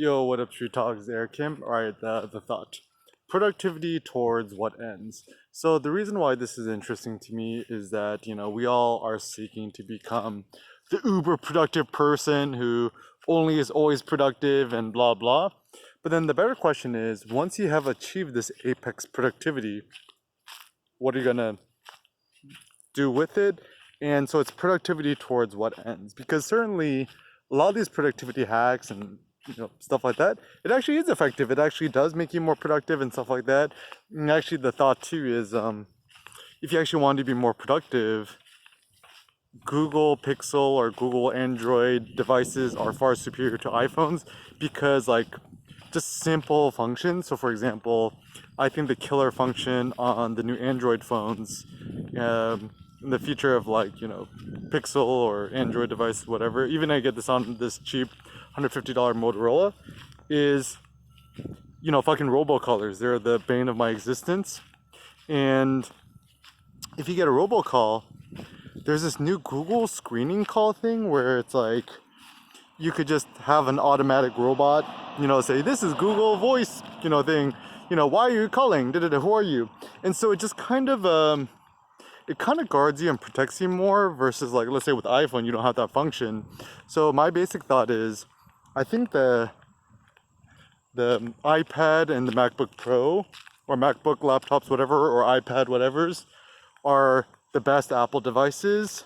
Yo, what up, Street Talks there, Kim? Alright, the thought. Productivity towards what ends? So, the reason why this is interesting to me is that, we all are seeking to become the uber productive person who only is always productive and blah blah. But then the better question is once you have achieved this apex productivity, what are you gonna do with it? And so, it's productivity towards what ends? Because certainly, a lot of these productivity hacks and stuff like that, it actually is effective. It actually does make you more productive and stuff like that. And actually the thought too is if you actually want to be more productive, Google Pixel or Google Android devices are far superior to iPhones because like just simple functions. So for example, I think the killer function on the new Android phones, in the future of Pixel or Android device, whatever, even I get this on this cheap $150 Motorola, is fucking robocallers. They're the bane of my existence. And if you get a robocall, there's this new Google screening call thing where it's like you could just have an automatic robot, say this is Google Voice, thing, why are you calling? Who are you? And so it just kind of it kind of guards you and protects you more versus like, let's say with iPhone, you don't have that function. So my basic thought is, I think the iPad and the MacBook Pro or MacBook laptops, whatever, or iPad whatevers, are the best Apple devices.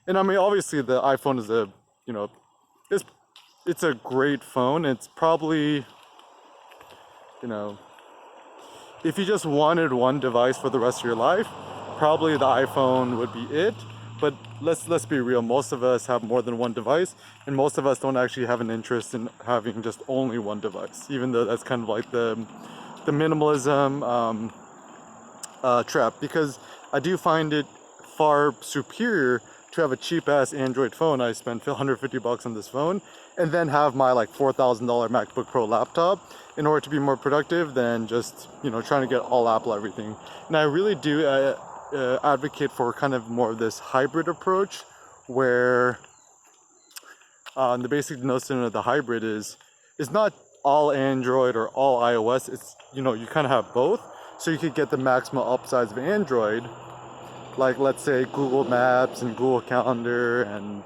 And I mean, obviously the iPhone is it's a great phone. It's probably, if you just wanted one device for the rest of your life, probably the iPhone would be it. But let's be real, most of us have more than one device, and most of us don't actually have an interest in having just only one device, even though that's kind of like the minimalism trap, because I do find it far superior to have a cheap ass Android phone. I spent $150 on this phone and then have my like $4,000 MacBook Pro laptop in order to be more productive than just trying to get all Apple everything. And I really do advocate for kind of more of this hybrid approach where the basic notion of the hybrid is not all Android or all iOS. It's you kind of have both, so you could get the maximum upsides of Android, like let's say Google Maps and Google Calendar and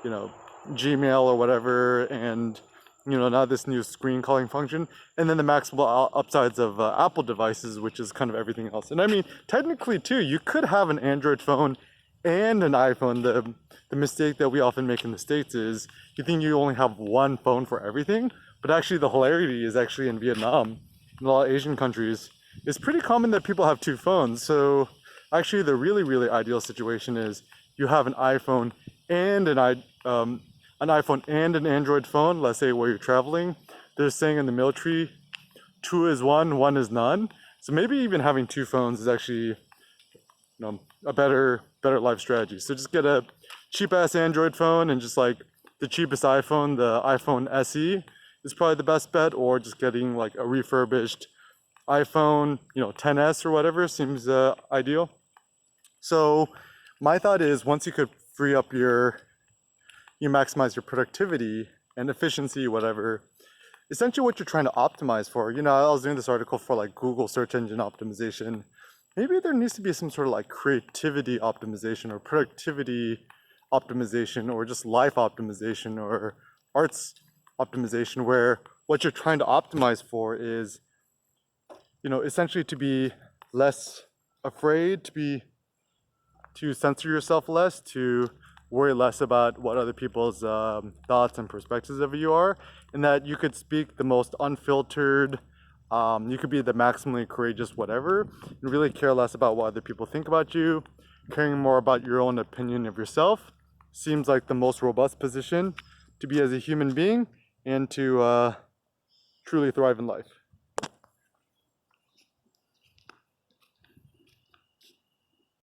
Gmail or whatever, and now this new screen calling function, and then the maximal upsides of Apple devices, which is kind of everything else. And I mean, technically too, you could have an Android phone and an iPhone. The mistake that we often make in the States is you think you only have one phone for everything, but actually the hilarity is actually in Vietnam, in a lot of Asian countries, it's pretty common that people have two phones. So actually the really ideal situation is you have an iPhone and an iPhone and an Android phone, let's say where you're traveling. They're saying in the military, 2 is 1, 1 is none. So maybe even having two phones is actually a better life strategy. So just get a cheap ass Android phone, and just like the cheapest iPhone, the iPhone SE is probably the best bet, or just getting like a refurbished iPhone, 10s or whatever seems ideal. So my thought is once you could free up you maximize your productivity and efficiency, whatever, essentially what you're trying to optimize for. I was doing this article for like Google search engine optimization. Maybe there needs to be some sort of like creativity optimization or productivity optimization or just life optimization or arts optimization, where what you're trying to optimize for is, essentially to be less afraid, to censor yourself less, to worry less about what other people's thoughts and perspectives of you are, and that you could speak the most unfiltered, you could be the maximally courageous whatever, and really care less about what other people think about you. Caring more about your own opinion of yourself seems like the most robust position to be as a human being and to truly thrive in life.